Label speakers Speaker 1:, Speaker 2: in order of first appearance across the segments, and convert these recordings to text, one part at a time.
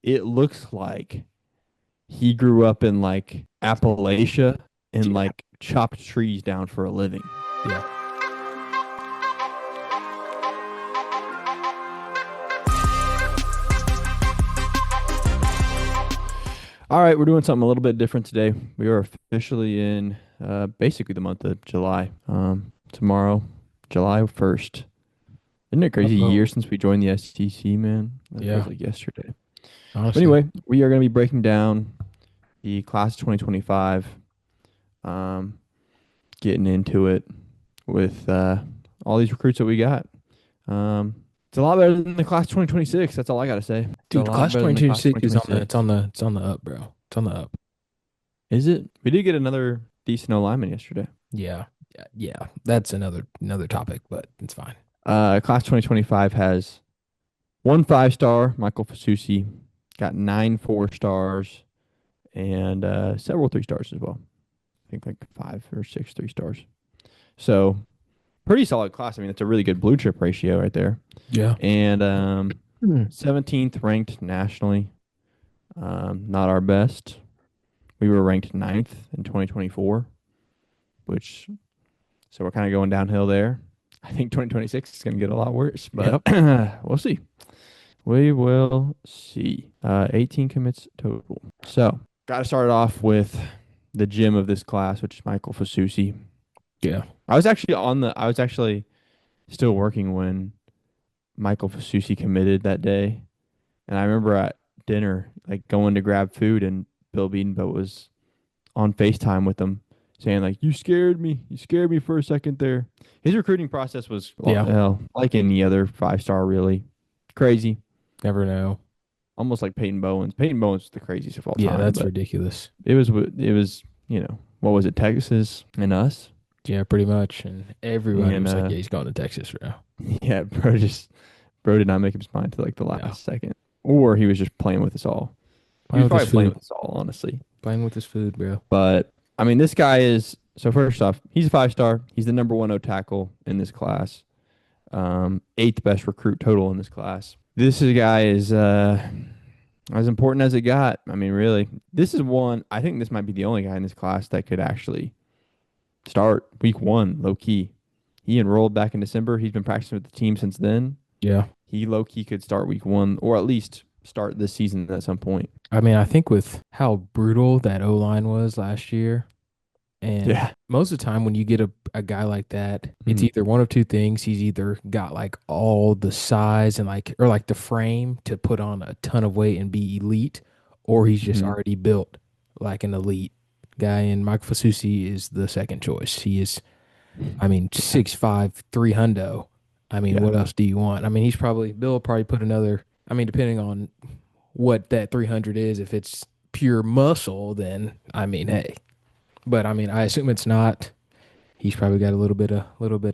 Speaker 1: it looks like he grew up in like Appalachia and
Speaker 2: Yeah.
Speaker 1: like chopped trees down for a living.
Speaker 2: Yeah.
Speaker 1: All right, we're doing something a little bit different today. We are officially in basically the month of July. Tomorrow, July 1st. Isn't it crazy? A year
Speaker 2: Oh,
Speaker 1: since we joined the STC, man. That feels
Speaker 2: yeah.
Speaker 1: like yesterday. But
Speaker 2: Honestly.
Speaker 1: anyway, we are going to be breaking down the class of 2025, um, getting into it with all these recruits that we got. It's a lot better than the class of 2026. That's all I got to say. It's a
Speaker 2: Dude,
Speaker 1: lot
Speaker 2: class
Speaker 1: better than the class of
Speaker 2: 2026 is on the
Speaker 1: 2026.
Speaker 2: it's on the up, bro. It's on the up.
Speaker 1: Is it? We did get another decent alignment yesterday.
Speaker 2: Yeah. Yeah. Yeah. That's another topic, but it's fine.
Speaker 1: Class 2025 has one 5-star, Michael Fasusi, got 9 4-stars, and several 3-stars as well. I think like 5 or 6 3-stars. So pretty solid class. I mean, it's a really good blue chip ratio right there.
Speaker 2: Yeah.
Speaker 1: And
Speaker 2: Hmm.
Speaker 1: 17th ranked nationally. Not our best. We were ranked 9th in 2024, which so we're kind of going downhill there. I think 2026 is going to get a lot worse, but
Speaker 2: Yep.
Speaker 1: we'll see. We will see. 18 commits total. So, got to start off with the gem of this class, which is Michael Fasusi.
Speaker 2: Yeah.
Speaker 1: I was actually still working when Michael Fasusi committed that day. And I remember at dinner, like going to grab food, and Bill Beatonboat was on FaceTime with him saying, like, you scared me. You scared me for a second there. His recruiting process was,
Speaker 2: Yeah.
Speaker 1: well, like any other 5-star, really. Crazy.
Speaker 2: Never know.
Speaker 1: Almost like Peyton Bowen's. Peyton Bowen's the craziest of all
Speaker 2: Yeah,
Speaker 1: time,
Speaker 2: that's
Speaker 1: but
Speaker 2: ridiculous.
Speaker 1: what was it, Texas and us?
Speaker 2: Yeah, pretty much. And everybody
Speaker 1: And
Speaker 2: was like, yeah, he's going to Texas, bro.
Speaker 1: yeah, bro did not make up his mind to like the
Speaker 2: No.
Speaker 1: last second. Or he was just playing with us all. He
Speaker 2: Playing
Speaker 1: was
Speaker 2: with his
Speaker 1: probably playing
Speaker 2: food.
Speaker 1: with us all, honestly.
Speaker 2: Playing with his food, bro.
Speaker 1: But I mean, this guy is so first off, he's a 5-star. He's the number one O tackle in this class. Eighth best recruit total in this class. This is a guy is as important as it got. I mean, really, this is one. I think this might be the only guy in this class that could actually start week one, low key. He enrolled back in December. He's been practicing with the team since then.
Speaker 2: Yeah.
Speaker 1: He low key could start week one, or at least start this season at some point.
Speaker 2: I mean, I think with how brutal that O line was last year, and
Speaker 1: Yeah.
Speaker 2: most of the time when you get a guy like that, it's
Speaker 1: Mhm.
Speaker 2: either one of two things. He's either got like all the size and like or like the frame to put on a ton of weight and be elite, or he's just
Speaker 1: Mhm.
Speaker 2: already built like an elite guy. And Mike Fasusi is the second choice. He is, I mean,
Speaker 1: Yeah.
Speaker 2: 6'5", 300. I mean,
Speaker 1: Yeah.
Speaker 2: what else do you want? I mean, Bill will probably put another, I mean, depending on what that 300 is, if it's pure muscle, then I mean, hey. But I mean, I assume it's not. He's probably got a little bit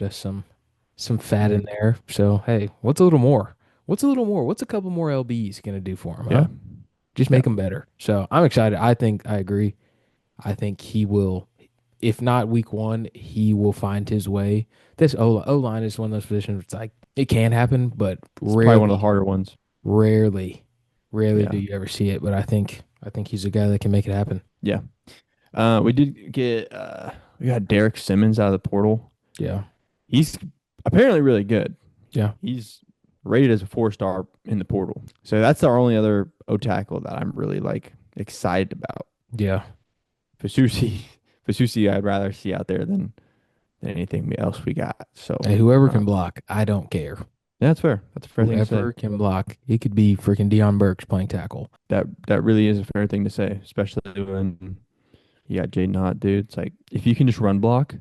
Speaker 2: of some fat in
Speaker 1: Mhm.
Speaker 2: there. So hey, what's a little more? What's a little more? What's a couple more lbs gonna do for him, huh?
Speaker 1: Yeah.
Speaker 2: Just
Speaker 1: Yeah.
Speaker 2: make him better. So I'm excited. I think I agree. I think he will, if not week one, he will find his way. This O line is one of those positions. It's like it can happen, but
Speaker 1: It's probably one of the
Speaker 2: rarely,
Speaker 1: harder ones.
Speaker 2: rarely, rarely do
Speaker 1: Yeah.
Speaker 2: you ever see it. But I think he's a guy that can make it happen.
Speaker 1: Yeah. We did get we got Derek Simmons out of the portal.
Speaker 2: Yeah,
Speaker 1: He's apparently really good.
Speaker 2: yeah,
Speaker 1: He's rated as a 4-star in the portal. So that's our only other O tackle that I'm really like excited about.
Speaker 2: yeah.
Speaker 1: Fasusi, Fasusi, I'd rather see out there than anything else we got. So
Speaker 2: Hey, whoever
Speaker 1: uh,
Speaker 2: can block, I don't care.
Speaker 1: yeah, that's fair. That's a fair thing to say.
Speaker 2: Whoever can block, it could be freaking Deion Burks playing tackle.
Speaker 1: That really is a fair thing to say, especially when you got Jaden Hot, dude. It's like if you can just run block,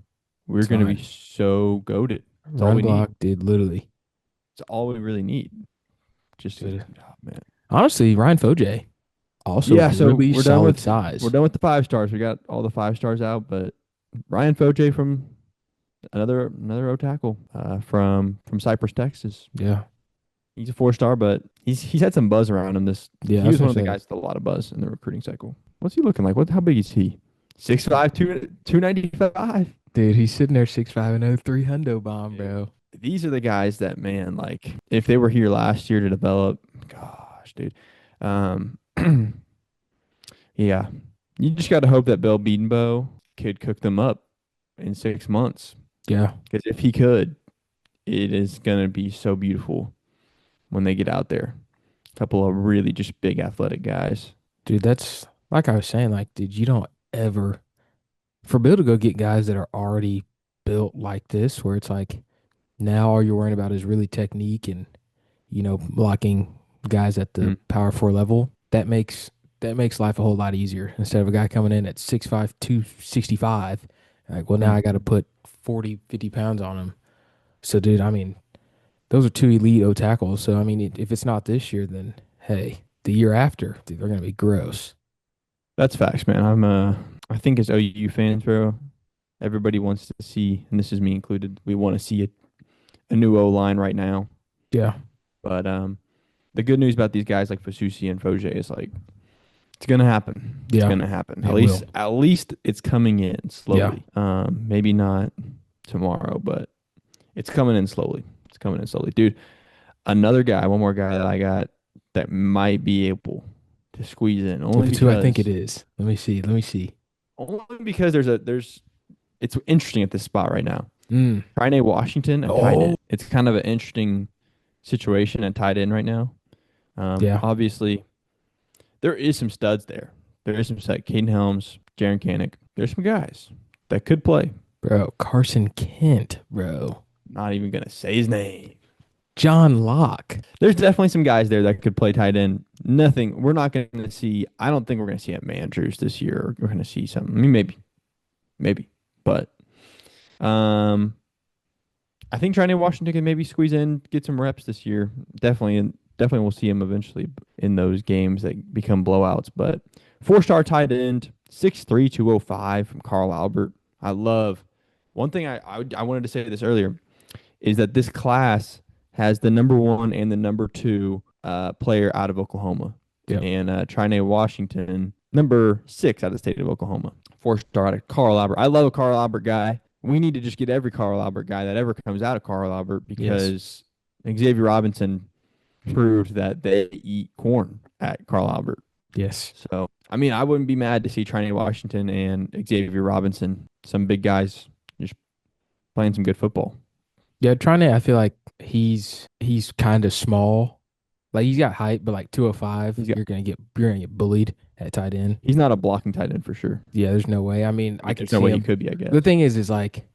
Speaker 1: we're
Speaker 2: It's
Speaker 1: gonna be
Speaker 2: fine.
Speaker 1: so goaded. That's all
Speaker 2: Run
Speaker 1: we need.
Speaker 2: block, dude, literally.
Speaker 1: It's all we really need. Just
Speaker 2: Dude.
Speaker 1: oh, man.
Speaker 2: Honestly, Ryan Foj, also
Speaker 1: Yeah, so
Speaker 2: really solid
Speaker 1: we're
Speaker 2: size.
Speaker 1: done with the 5-stars. We got all the 5-stars out, but Ryan Foje from another O tackle from Cypress, Texas.
Speaker 2: Yeah.
Speaker 1: He's a 4-star, but he's had some buzz around him.
Speaker 2: Yeah,
Speaker 1: He
Speaker 2: that's
Speaker 1: was
Speaker 2: what
Speaker 1: one
Speaker 2: I
Speaker 1: of the
Speaker 2: said.
Speaker 1: guys with a lot of buzz in the recruiting cycle. What's he looking like? How big is he? 6'5", 295.
Speaker 2: Dude, he's sitting there 6'5" and 03 hundo bomb,
Speaker 1: Dude,
Speaker 2: bro.
Speaker 1: these are the guys that, man, like if they were here last year to develop, gosh, dude. Um, yeah, you just got to hope that Bill Bedenbow could cook them up in 6 months.
Speaker 2: Yeah,
Speaker 1: Because if he could, it is gonna be so beautiful when they get out there. A couple of really just big athletic guys.
Speaker 2: dude, that's like I was saying, like, dude, you don't ever for Bill to go get guys that are already built like this, where it's like now all you're worrying about is really technique and blocking guys at the
Speaker 1: Mm,
Speaker 2: power four level. That makes life a whole lot easier instead of a guy coming in at 6'5", 265. Like, well, now I got to
Speaker 1: mhm.
Speaker 2: put 40, 50 pounds on him. So, dude, I mean, those are two elite O tackles. So, I mean, if it's not this year, then hey, the year after, dude, they're gonna be gross.
Speaker 1: That's facts, man. I think as OU fans, bro, everybody wants to see, and this is me included, we want to see a new O line right now.
Speaker 2: Yeah,
Speaker 1: But the good news about these guys like Fasusi and Foje is like it's gonna happen. It's
Speaker 2: yeah,
Speaker 1: gonna happen.
Speaker 2: it will.
Speaker 1: At least it's coming in
Speaker 2: Yeah,
Speaker 1: slowly. Maybe not tomorrow, but it's coming in slowly. It's coming in slowly, dude. Another guy, one more guy that I got that might be able to squeeze in,
Speaker 2: that's who I think it is. Let me see. Let me see.
Speaker 1: only because there's it's interesting at this spot right now.
Speaker 2: Mm.
Speaker 1: Trine Washington, a tight
Speaker 2: Oh,
Speaker 1: end. It's kind of an interesting situation at tight end right now.
Speaker 2: yeah,
Speaker 1: Obviously, there is some studs there. There is some studs. Caden Helms, Jaron Canick. There's some guys that could play.
Speaker 2: bro. Carson Kent, bro.
Speaker 1: Not even gonna say his name.
Speaker 2: John Locke.
Speaker 1: There's definitely some guys there that could play tight end. Nothing. We're not going to see. I don't think we're going to see a Andrews this year. We're going to see something. I mean, maybe, but um, I think Trine Washington can maybe squeeze in, get some reps this year. Definitely, and definitely we'll see him eventually in those games that become blowouts. But four-star tight end, 6'3", 205 from Carl Albert. I love. One thing I wanted to say this earlier is that this class has the number one and the number two player out of Oklahoma,
Speaker 2: Yep.
Speaker 1: and Trine Washington, number six out of the state of Oklahoma. Four-star out of Carl Albert. I love a Carl Albert guy. We need to just get every Carl Albert guy that ever comes out of Carl Albert
Speaker 2: Yes.
Speaker 1: because Xavier Robinson proved that they eat corn at Carl Albert.
Speaker 2: Yes.
Speaker 1: So, I mean, I wouldn't be mad to see Trine Washington and Xavier Robinson, some big guys, just playing some good football.
Speaker 2: Yeah, trying to I feel like he's kind of small. Like he's got height, but like 205,
Speaker 1: He's got
Speaker 2: you're gonna get bullied at tight end.
Speaker 1: He's not a blocking tight end for sure.
Speaker 2: Yeah, there's no way. I mean, I
Speaker 1: Like,
Speaker 2: could
Speaker 1: there's no
Speaker 2: see
Speaker 1: way he
Speaker 2: him.
Speaker 1: could be, I
Speaker 2: The
Speaker 1: guess.
Speaker 2: thing is like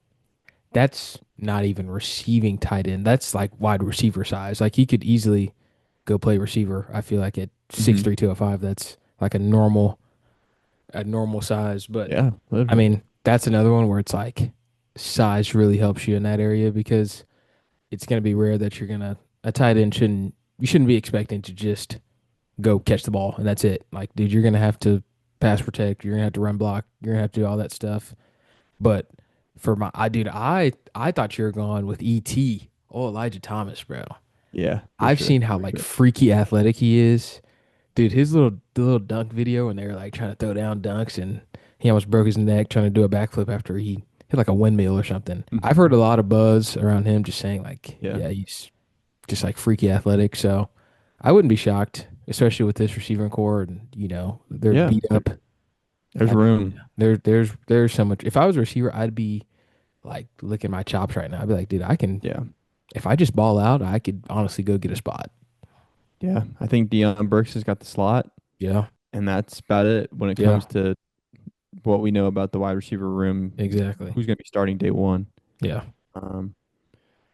Speaker 2: that's not even receiving tight end. That's like wide receiver size. Like he could easily go play receiver. I feel like at
Speaker 1: Hmm.
Speaker 2: 6'3", 205, that's like a normal size. But
Speaker 1: Yeah,
Speaker 2: I
Speaker 1: literally.
Speaker 2: mean, that's another one where it's like size really helps you in that area because it's going to be rare that you're going to a tight end you shouldn't be expecting to just go catch the ball and that's it. Like, dude, you're going to have to pass protect, you're going to have to run block, you're going to have to do all that stuff. But for I thought you were going with ET. Oh, Elijah Thomas, bro.
Speaker 1: Yeah, for
Speaker 2: I've
Speaker 1: sure,
Speaker 2: seen how
Speaker 1: for
Speaker 2: like
Speaker 1: sure.
Speaker 2: freaky athletic he is. Dude, his little dunk video when they were like trying to throw down dunks and he almost broke his neck trying to do a backflip after he hit like a windmill or something. I've heard a lot of buzz around him just saying like,
Speaker 1: Yeah,
Speaker 2: yeah, he's just like freaky athletic. So I wouldn't be shocked, especially with this receiving core and they're
Speaker 1: yeah.
Speaker 2: beat up.
Speaker 1: There's
Speaker 2: I mean,
Speaker 1: room.
Speaker 2: there's so much. If I was a receiver, I'd be like licking my chops right now. I'd be like, dude, I can
Speaker 1: Yeah,
Speaker 2: if I just ball out, I could honestly go get a spot.
Speaker 1: yeah. I think Deion Burks has got the slot,
Speaker 2: Yeah,
Speaker 1: and that's about it when it
Speaker 2: yeah,
Speaker 1: comes to what we know about the wide receiver room.
Speaker 2: exactly.
Speaker 1: Who's going to be starting day one?
Speaker 2: Yeah,
Speaker 1: Um,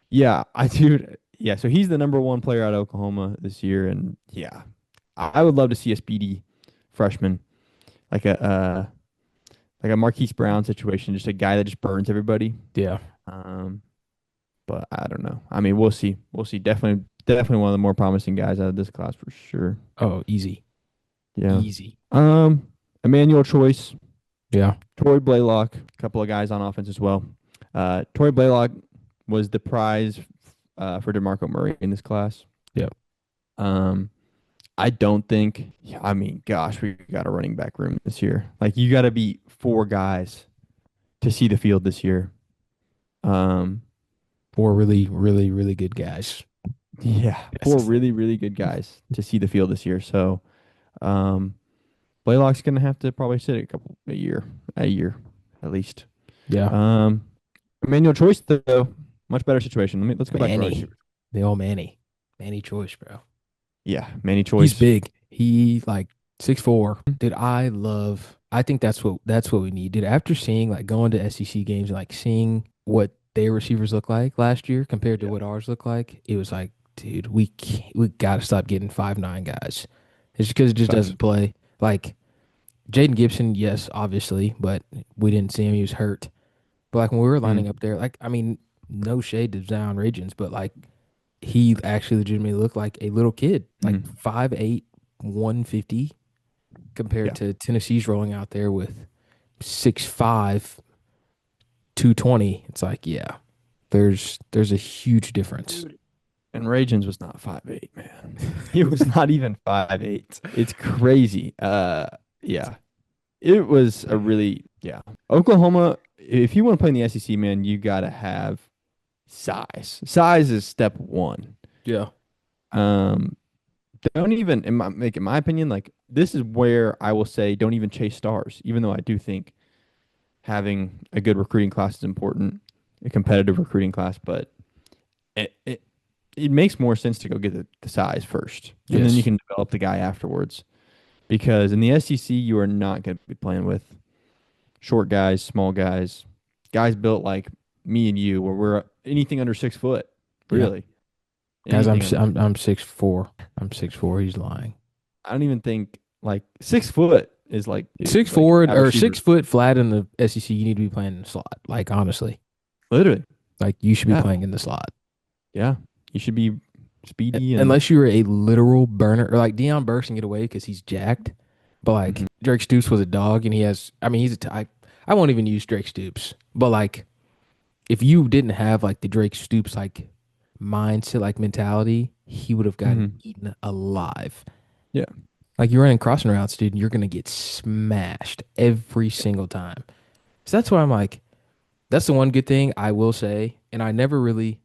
Speaker 1: yeah, I do. Yeah, so he's the number one player out of Oklahoma this year, and yeah, I would love to see a speedy freshman like a Marquise Brown situation, just a guy that just burns everybody.
Speaker 2: yeah.
Speaker 1: Um, but I don't know. I mean, we'll see. We'll see. Definitely one of the more promising guys out of this class for sure.
Speaker 2: Oh, easy,
Speaker 1: Yeah.
Speaker 2: easy.
Speaker 1: Um, Emmanuel Choice,
Speaker 2: Yeah,
Speaker 1: Torrey Blaylock, a couple of guys on offense as well. Torrey Blaylock was the prize for DeMarco Murray in this class.
Speaker 2: yep.
Speaker 1: Um, I don't think. Yeah, I mean, gosh, we got a running back room this year. Like, you got to beat four guys to see the field this year. Um,
Speaker 2: Four really, really, really good guys.
Speaker 1: yeah, four
Speaker 2: Yes.
Speaker 1: really, really good guys to see the field this year. So, Um, Blaylock's gonna have to probably sit a year at least.
Speaker 2: Yeah.
Speaker 1: Um, Emmanuel Choice though, much better situation. Let's go back to our
Speaker 2: Manny.
Speaker 1: receivers.
Speaker 2: The old Manny. Manny Choice, bro.
Speaker 1: Yeah, Manny
Speaker 2: He's
Speaker 1: Choice.
Speaker 2: big. He like 6'4". Did I love I think that's what we need. Dude, after seeing like going to SEC games and like seeing what their receivers look like last year compared to
Speaker 1: Yeah,
Speaker 2: what ours look like, it was like, dude, we gotta stop getting 5'9" guys. It's because it just
Speaker 1: facts.
Speaker 2: doesn't play. Like Jaden Gibson, yes, obviously, but we didn't see him. He was hurt. But like when we were lining
Speaker 1: Mm,
Speaker 2: up there, like I mean, no shade to Zion Regions, but like he actually legitimately looked like a little kid, like
Speaker 1: mm.
Speaker 2: 5'8", 150, compared
Speaker 1: Yeah.
Speaker 2: to Tennessee's rolling out there with 6'5", 220. It's like, yeah, there's a huge difference.
Speaker 1: Dude. And Ragens was not 5'8", man. He was not even 5'8". It's crazy. Yeah. It was a really, yeah. Oklahoma, if you want to play in the SEC, man, you got to have size. Size is step one.
Speaker 2: Yeah.
Speaker 1: Um, don't even, in my opinion, like this is where I will say don't even chase stars, even though I do think having a good recruiting class is important, a competitive recruiting class, but it, it, it makes more sense to go get the size first, and then you
Speaker 2: Yes.
Speaker 1: can develop the guy afterwards. Because in the SEC, you are not going to be playing with short guys, small guys, guys built like me and you, where we're anything under 6 foot,
Speaker 2: Yeah.
Speaker 1: really.
Speaker 2: Guys,
Speaker 1: Anything under
Speaker 2: I'm 6'4". I'm 6'4". He's lying.
Speaker 1: I don't even think like 6 foot is like, dude,
Speaker 2: Six
Speaker 1: like
Speaker 2: four
Speaker 1: wide
Speaker 2: or
Speaker 1: receiver.
Speaker 2: 6 foot flat in the SEC, you need to be playing in the slot. Like honestly,
Speaker 1: Literally.
Speaker 2: like you should be
Speaker 1: Yeah.
Speaker 2: playing in the slot.
Speaker 1: Yeah. You should be speedy and
Speaker 2: Unless you were a literal burner, or like Deion Burks can get away because he's jacked. But like
Speaker 1: mhm,
Speaker 2: Drake Stoops was a dog, and he has. I mean, I won't even use Drake Stoops, but like if you didn't have like the Drake Stoops like mindset, like mentality, he would have gotten
Speaker 1: mhm.
Speaker 2: eaten alive.
Speaker 1: Yeah.
Speaker 2: Like you're running crossing routes, dude, and you're gonna get smashed every single time. So that's why I'm like, that's the one good thing I will say, and I never really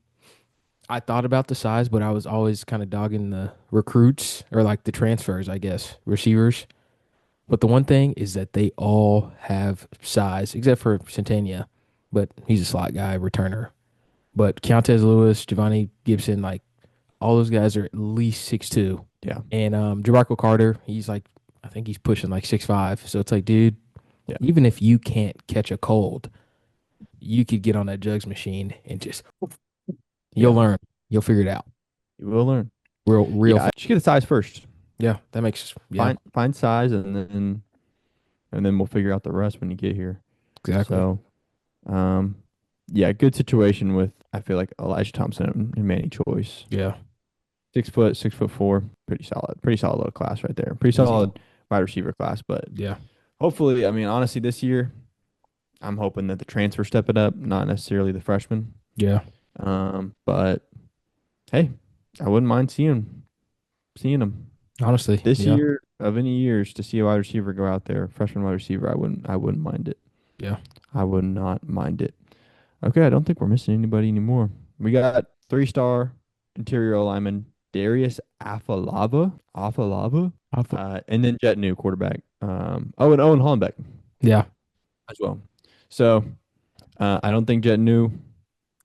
Speaker 2: I thought about the size, but I was always kind of dogging the recruits or like the transfers, I guess, receivers. But the one thing is that they all have size, except for Centania, but he's a slot guy, returner. But Countez Lewis, Giovanni Gibson, like all those guys are at least 6'2".
Speaker 1: Yeah.
Speaker 2: And Jabarco Carter, he's like, I think he's pushing like 6'5". So it's like, dude,
Speaker 1: Yeah.
Speaker 2: even if you can't catch a cold, you could get on that jugs machine and just you'll
Speaker 1: Yeah.
Speaker 2: learn. You'll figure it out.
Speaker 1: You will learn.
Speaker 2: Real.
Speaker 1: Yeah. I should get the size first.
Speaker 2: Yeah, that makes yeah,
Speaker 1: Find size and then we'll figure out the rest when you get here.
Speaker 2: exactly.
Speaker 1: So, um, yeah, good situation with I feel like Elijah Thompson and Manny Choice.
Speaker 2: Yeah,
Speaker 1: 6 foot, 6'4", pretty solid little class right there. Pretty
Speaker 2: easy.
Speaker 1: solid wide receiver class. But
Speaker 2: Yeah,
Speaker 1: hopefully, I mean, honestly, this year I'm hoping that the transfer step it up, not necessarily the freshmen.
Speaker 2: yeah.
Speaker 1: But hey, I wouldn't mind seeing them
Speaker 2: Honestly,
Speaker 1: this
Speaker 2: yeah,
Speaker 1: year of any years to see a wide receiver go out there, freshman wide receiver. I wouldn't mind it.
Speaker 2: yeah.
Speaker 1: I would not mind it. Okay, I don't think we're missing anybody anymore. We got 3-star interior lineman Darius
Speaker 2: I thought,
Speaker 1: and then Jet New quarterback. And Owen Hollenbeck
Speaker 2: yeah,
Speaker 1: as well. So I don't think Jet New.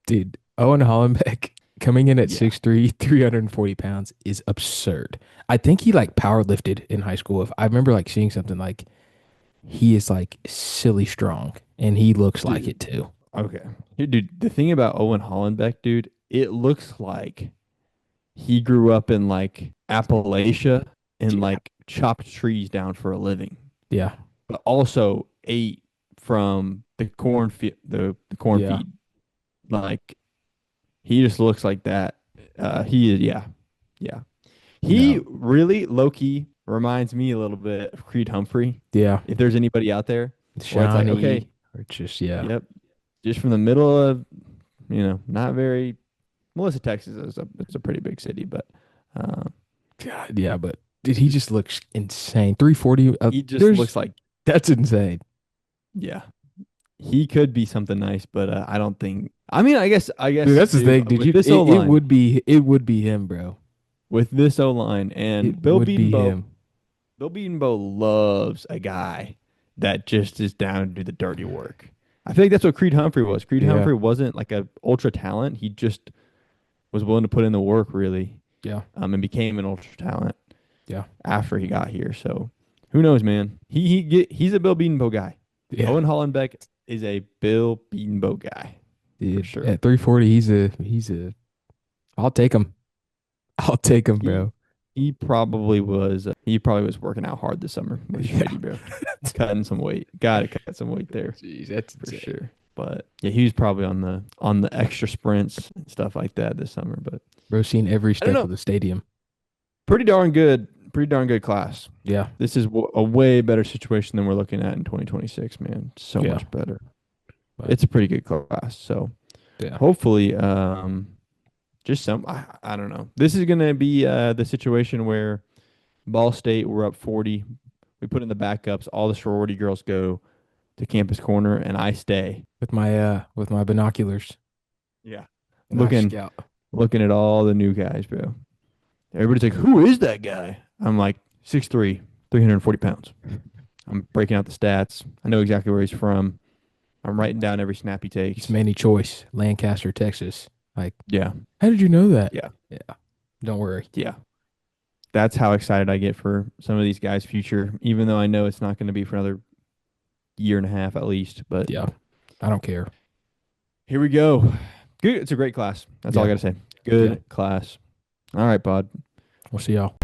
Speaker 2: dude. Owen Hollenbeck coming in at
Speaker 1: Yeah,
Speaker 2: 6'3", 340 pounds is absurd. I think he like power lifted in high school. If I remember like seeing something like he is like silly strong, and he looks like
Speaker 1: dude.
Speaker 2: it too.
Speaker 1: Okay, here, dude. The thing about Owen Hollenbeck, dude, it looks like he grew up in like Appalachia and
Speaker 2: Yeah,
Speaker 1: like chopped trees down for a living,
Speaker 2: yeah,
Speaker 1: but also ate from the corn
Speaker 2: yeah.
Speaker 1: feed. Like he just looks like that. He is, yeah, yeah. He
Speaker 2: No,
Speaker 1: really low key reminds me a little bit of Creed Humphrey.
Speaker 2: yeah.
Speaker 1: If there's anybody out there where it's like, okay,
Speaker 2: Shiny or just yeah,
Speaker 1: yep, just from the middle of, not very. Melissa, Texas is it's a pretty big city, but uh,
Speaker 2: God, yeah. But dude, he just looks insane. 340.
Speaker 1: he just
Speaker 2: There's
Speaker 1: looks like,
Speaker 2: That's insane.
Speaker 1: yeah, he could be something nice, but I don't think. I mean, I
Speaker 2: Dude,
Speaker 1: guess,
Speaker 2: that's the
Speaker 1: dude,
Speaker 2: thing. Did
Speaker 1: with
Speaker 2: you?
Speaker 1: this O
Speaker 2: It
Speaker 1: line,
Speaker 2: would be him, bro.
Speaker 1: with this O line,
Speaker 2: It
Speaker 1: and Bill
Speaker 2: would be
Speaker 1: Bedenbaugh,
Speaker 2: him.
Speaker 1: Bill Bedenbaugh loves a guy that just is down to do the dirty work. I feel like that's what Creed Humphrey was. Creed
Speaker 2: Yeah.
Speaker 1: Humphrey wasn't like a ultra talent. He just was willing to put in the work really,
Speaker 2: Yeah.
Speaker 1: and became an ultra talent
Speaker 2: Yeah.
Speaker 1: after he got here. So who knows, man? He's a Bill Bedenbaugh guy.
Speaker 2: Yeah.
Speaker 1: Owen Hollenbeck is a Bill Bedenbaugh guy for
Speaker 2: Dude,
Speaker 1: sure.
Speaker 2: at 340, he's a I'll take him. I'll take him,
Speaker 1: He
Speaker 2: bro.
Speaker 1: he probably was working out hard this summer with
Speaker 2: Yeah.
Speaker 1: Shady, bro. Cutting some weight. Got to cut some weight there
Speaker 2: Jeez, that's
Speaker 1: for
Speaker 2: insane.
Speaker 1: sure. But yeah, he was probably on the extra sprints and stuff like that this summer. But
Speaker 2: Bro, seen every
Speaker 1: I don't
Speaker 2: step
Speaker 1: know.
Speaker 2: of the stadium.
Speaker 1: Pretty darn good class.
Speaker 2: Yeah.
Speaker 1: This is a way better situation than we're looking at in 2026, man. So
Speaker 2: Yeah.
Speaker 1: much better.
Speaker 2: But
Speaker 1: It's a pretty good class. So
Speaker 2: yeah.
Speaker 1: hopefully, just I don't know. This is gonna be the situation where Ball State, we're up 40. We put in the backups. All the sorority girls go to Campus Corner, and I stay.
Speaker 2: With my binoculars
Speaker 1: Yeah.
Speaker 2: and I
Speaker 1: Looking
Speaker 2: scout.
Speaker 1: looking at all the new guys, bro. Everybody's like, "Who is that guy?" I'm like, 6'3", 340 pounds. I'm breaking out the stats. I know exactly where he's from. I'm writing down every snap he
Speaker 2: It's
Speaker 1: takes.
Speaker 2: Manny Choice, Lancaster, Texas. Like,
Speaker 1: Yeah.
Speaker 2: how did you know that?
Speaker 1: Yeah.
Speaker 2: Yeah. Don't worry.
Speaker 1: Yeah. That's how excited I get for some of these guys' future, even though I know it's not going to be for another year and a half at least. But
Speaker 2: Yeah. I don't care.
Speaker 1: here we go. Good. It's a great class. That's all I
Speaker 2: Yeah.
Speaker 1: got to say.
Speaker 2: Yeah.
Speaker 1: Good class. All right, Pod.
Speaker 2: We'll see y'all.